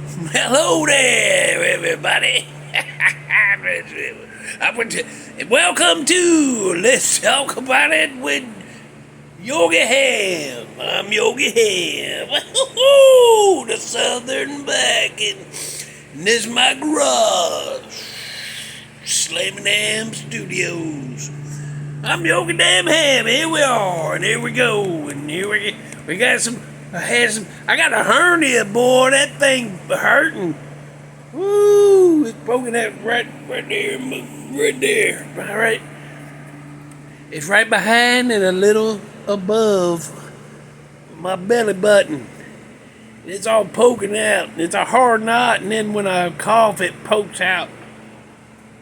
Hello there, everybody. Welcome to Let's Talk About It with Yogi Hamm. I'm Yogi Hamm. The Southern back, and this is my garage, Slamming Ham Studios. I'm Yogi Damn Ham. Here we are, and here we go, and here we got some. I got a hernia, boy. That thing hurting. Woo! It's poking out right there, all right. It's right behind and a little above my belly button. It's all poking out. It's a hard knot, and then when I cough, it pokes out.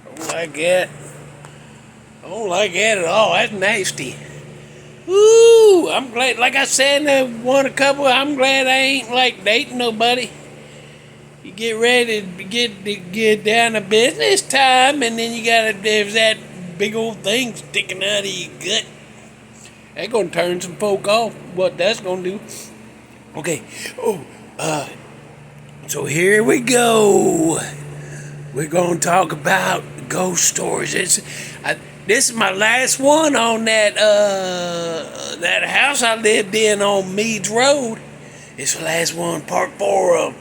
I don't like that. I don't like that at all. That's nasty. Ooh, I'm glad, like I said, I won a couple. I'm glad I ain't like dating nobody. You get ready to get down to business time, and then there's that big old thing sticking out of your gut. That's gonna turn some folk off. What that's gonna do? Okay. So here we go. We're gonna talk about ghost stories. This is my last one on that house I lived in on Meads Rd. It's the last one, part 4 of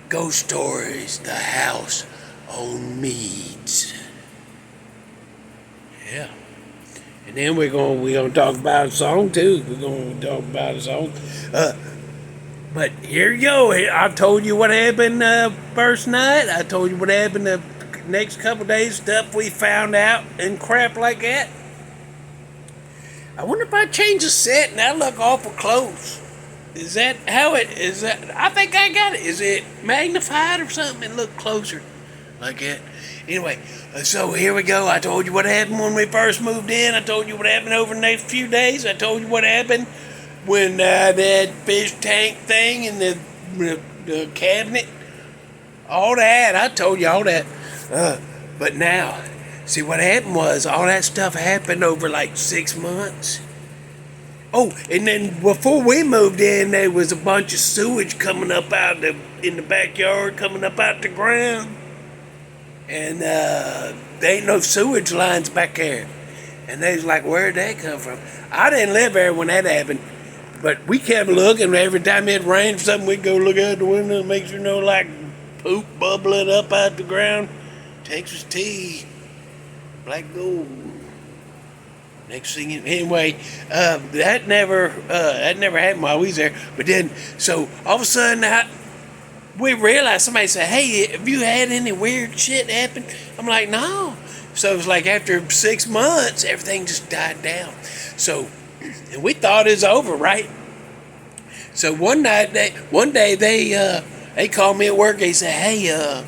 Ghost Stories, the house on Meads. Yeah. And then we're gonna talk about a song too. We're gonna talk about a song. But here you go. I told you what happened first night. I told you what happened the next couple days, stuff we found out and crap like that. I wonder if I change the set and I look awful close. Is that how it is? That I think I got it. Is it magnified or something? It look closer like that. Anyway, so here we go. I told you what happened when we first moved in. I told you what happened over the next few days. I told you what happened when that fish tank thing in the cabinet. All that. I told you all that. But now, see what happened was all that stuff happened over like 6 months. Oh, and then before we moved in, there was a bunch of sewage coming up in the backyard, coming up out the ground. And there ain't no sewage lines back there. And they was like, where'd that come from? I didn't live there when that happened. But we kept looking. Every time it rained or something, we'd go look out the window and make sure no like poop bubbling up out the ground. Texas tea, black gold. Next thing, anyway, that never happened while we was there. But then, so all of a sudden, we realized somebody said, "Hey, have you had any weird shit happen?" I'm like, "No." So it was like after 6 months, everything just died down. So, and we thought it was over, right? So one day they called me at work. They said, "Hey,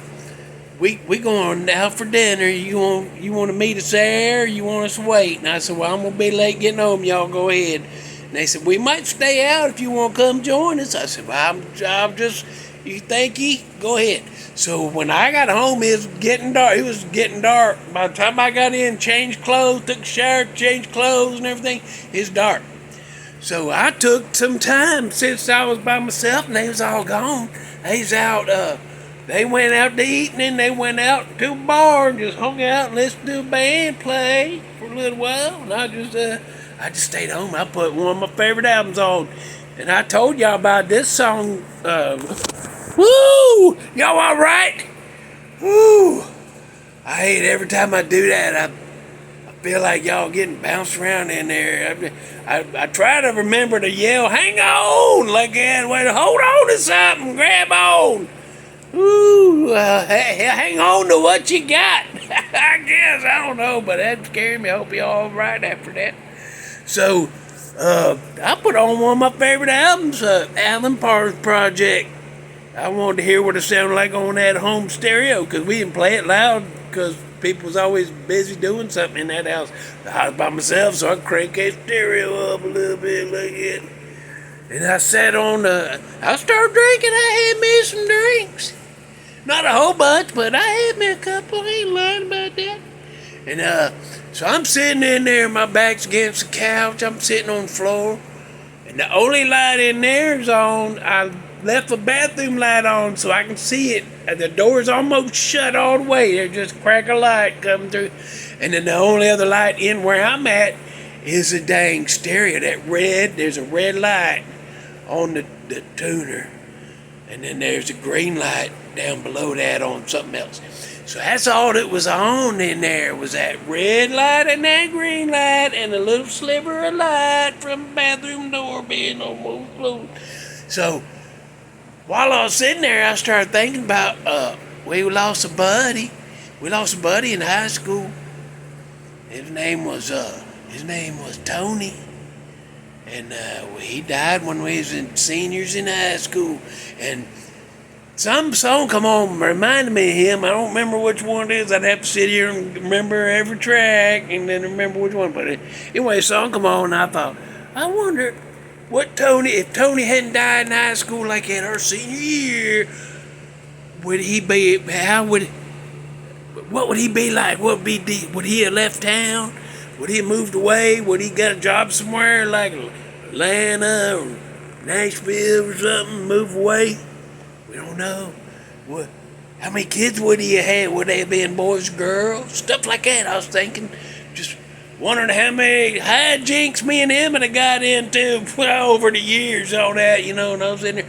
we going out for dinner. You want to meet us there, or you want us to wait?" And I said, "Well, I'm gonna be late getting home. Y'all go ahead." And they said, "We might stay out if you want to come join us." I said, "Well, I'm just, you thinky? Go ahead." So when I got home, it was getting dark. It was getting dark. By the time I got in, changed clothes, took a shower, changed clothes and everything, it's dark. So I took some time since I was by myself and they was all gone. They was out. They went out to eat, and then they went out to a bar and just hung out and listened to a band play for a little while. And I just stayed home. I put one of my favorite albums on, and I told y'all about this song. Woo! Y'all all right? Woo! I hate every time I do that. I feel like y'all getting bounced around in there. I try to remember to yell, "Hang on!" like that. Wait, hold on to something. Grab on. Ooh, hang on to what you got. I guess, I don't know, but that scared me. I hope you're all right after that. So, I put on one of my favorite albums, Alan Parr's Project. I wanted to hear what it sounded like on that home stereo, because we didn't play it loud, because people was always busy doing something in that house. I was by myself, so I cranked that stereo up a little bit like it. And I sat on I started drinking. I had me some drinks. Not a whole bunch, but I had me a couple. I ain't lying about that. And so I'm sitting in there, my back's against the couch. I'm sitting on the floor. And the only light in there is on. left the bathroom light on so I can see it. And the door's almost shut all the way. There's just a crack of light coming through. And then the only other light in where I'm at is a dang stereo. There's a red light on the tuner. And then there's a green light down below that on something else. So that's all that was on in there, was that red light and that green light and a little sliver of light from the bathroom door being almost closed. So while I was sitting there, I started thinking about, we lost a buddy. We lost a buddy in high school. His name was Tony. And he died when we was seniors in high school. And some song come on reminded me of him. I don't remember which one it is. I'd have to sit here and remember every track and then remember which one. But anyway, a song come on, and I thought, I wonder if Tony hadn't died in high school like in our senior year, what would he be like? Would he have left town? Would he have moved away? Would he got a job somewhere like Atlanta or Nashville or something, move away? We don't know. How many kids would he have had? Would they have been boys, girls? Stuff like that. I was thinking, just wondering how many hijinks me and him had got into over the years, all that, and I was in there.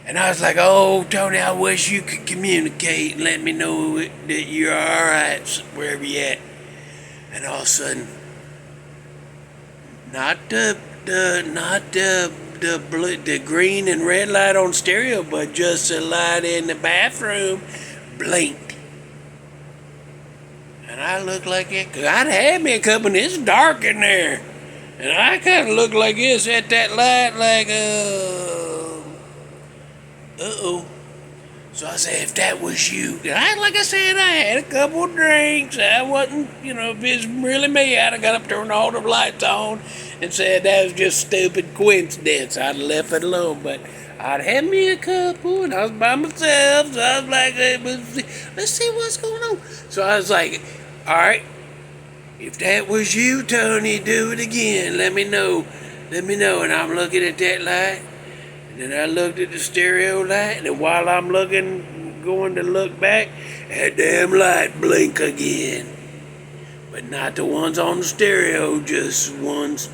And I was like, oh, Tony, I wish you could communicate and let me know that you're all right wherever you at. And all of a sudden, not the green and red light on stereo, but just the light in the bathroom blinked. And I looked like it, because I'd had me a couple, and it's dark in there. And I kind of looked like this at that light, like, uh-oh. So I said, if that was you, like I said, I had a couple of drinks. I wasn't, if it's really me, I'd have got up, turned all the lights on, and said that was just stupid coincidence. I'd have left it alone, but I'd had me a couple, and I was by myself, so I was like, let's see what's going on. So I was like, all right, if that was you, Tony, do it again. Let me know. And I'm looking at that light. And then I looked at the stereo light, and while I'm going to look back, that damn light blink again. But not the ones on the stereo, just ones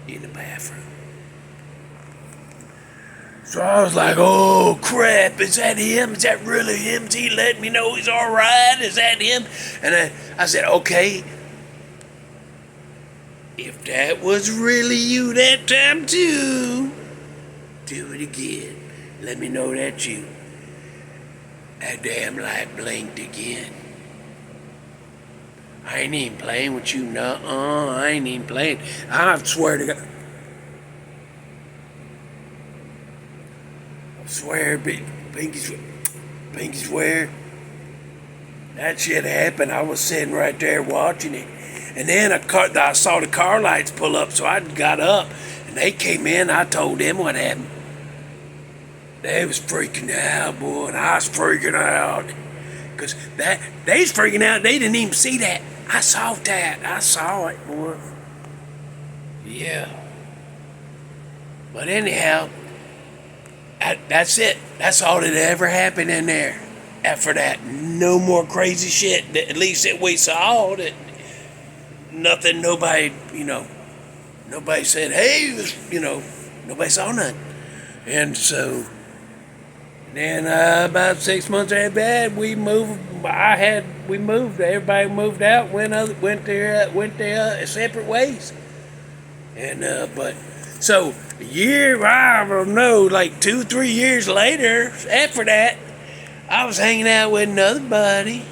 in the bathroom. So I was like, oh crap, is that him? Is that really him? Is he letting me know he's all right? Is that him? And I said, okay, if that was really you that time too, do it again. Let me know that's you. That damn light blinked again. I ain't even playing with you, I ain't even playing. I swear to God. I swear, pinky swear. That shit happened. I was sitting right there watching it. And then I saw the car lights pull up, so I got up. And they came in, I told them what happened. They was freaking out, boy, and I was freaking out. Because they was freaking out, they didn't even see that. I saw that. I saw it, boy. Yeah. But anyhow, that's it. That's all that ever happened in there. After that, no more crazy shit. At least that we saw. That nothing, nobody said, hey, nobody saw nothing. And so, then about 6 months after that, we moved. Everybody moved out, went their separate ways. And but so a year, I don't know, like 2-3 years later, after that, I was hanging out with another buddy.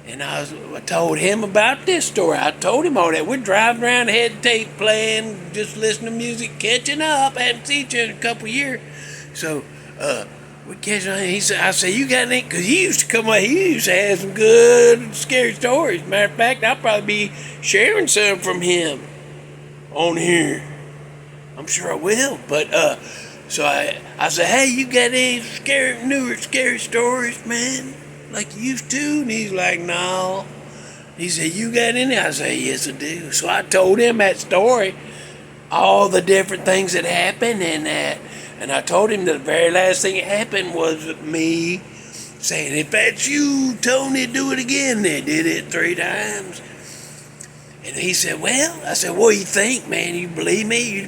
And I told him about this story. I told him all that. We're driving around, head tape playing, just listening to music, catching up. I hadn't seen each other in a couple of years. So, we catching up. I said, you got any? Because he used to come up, he used to have some good, scary stories. Matter of fact, I'll probably be sharing some from him on here. I'm sure I will. But, so I said, hey, you got any newer scary stories, man? Like you used to? And he's like, no. He said, you got any? I said, yes, I do. So I told him that story. all the different things that happened and that. And I told him the very last thing that happened was me saying, if that's you, Tony, do it again. They did it 3 times. And he said, well, I said, what do you think, man? You believe me?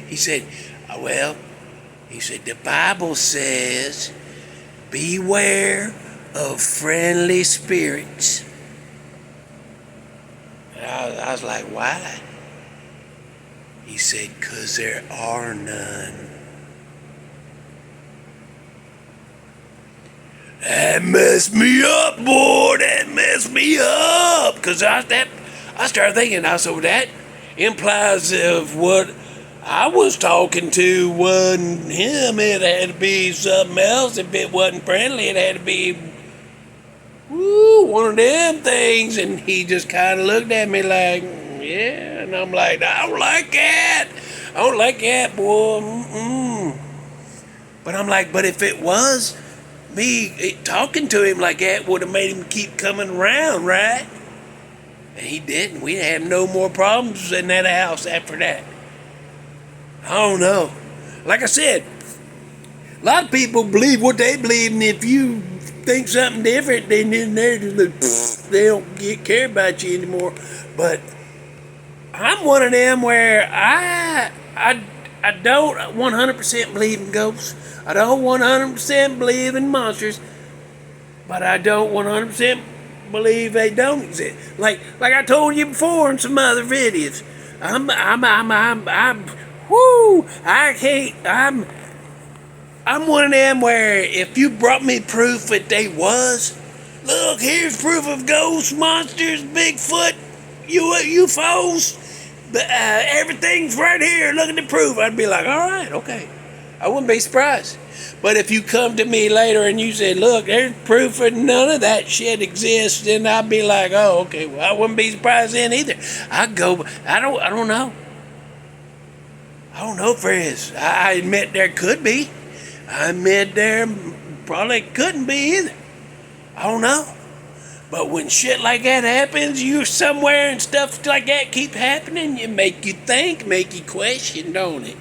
He said, well, he said, the Bible says, beware of friendly spirits. And I was like, why? He said, 'cause there are none. That messed me up, boy. That messed me up. 'Cause I started thinking, so that implies of what I was talking to wasn't him. It had to be something else. If it wasn't friendly, it had to be one of them things. And he just kind of looked at me like, yeah. And I'm like, I don't like that. I don't like that, boy. But I'm like, but if it was me talking to him like that, would have made him keep coming around, right? And he didn't. We didn't have no more problems in that house after that. I don't know. Like I said, a lot of people believe what they believe, and if you think something different, then they don't care about you anymore. But I'm one of them where I don't 100% believe in ghosts. I don't 100% believe in monsters, but I don't 100% believe they don't exist. Like I told you before in some other videos, I'm one of them where if you brought me proof that they was, look, here's proof of ghosts, monsters, Bigfoot, UFOs, everything's right here, look at the proof, I'd be like, all right, okay. I wouldn't be surprised. But if you come to me later and you say, look, there's proof that none of that shit exists, then I'd be like, oh, okay, well, I wouldn't be surprised then either. I'd go, I don't know. I don't know if there is. I admit there could be. I admit there probably couldn't be either. I don't know. But when shit like that happens, you're somewhere and stuff like that keep happening, it make you think, make you question, don't it?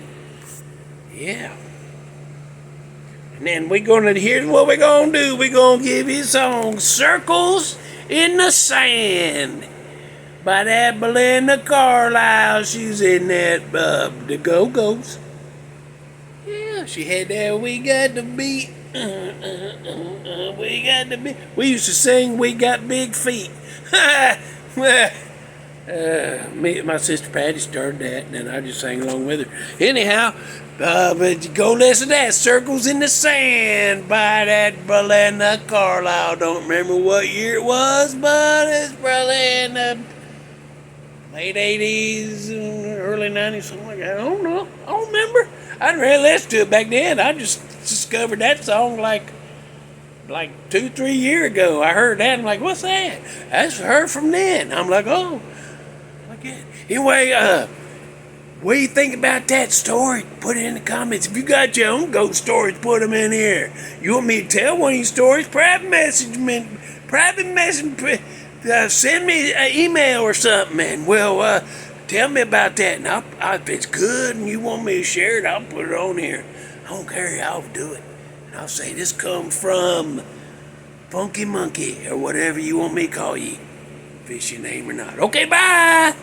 Yeah. And then here's what we're gonna do. We're gonna give you a song, Circles in the Sand, by that Belinda Carlisle. She's in that, the Go-Go's. Yeah, she had that, we got the beat. We got the beat. We used to sing, we got big feet. My sister Patty started that, and then I just sang along with her. Anyhow, but go listen to that, Circles in the Sand, by that Belinda Carlisle. Don't remember what year it was, but it's probably in the late 80s, early 90s, something like that. I don't know. I don't remember. I didn't really listen to it back then. I just discovered that song like 2-3 years ago. I heard that. I'm like, what's that? That's her from then. I'm like, oh. Anyway, what do you think about that story? Put it in the comments. If you got your own ghost stories, put them in here. You want me to tell one of these stories? Private message me. Send me an email or something, and well, tell me about that. And if it's good and you want me to share it, I'll put it on here. I don't care. I'll do it. And I'll say this comes from Funky Monkey or whatever you want me to call you. If it's your name or not. Okay, bye.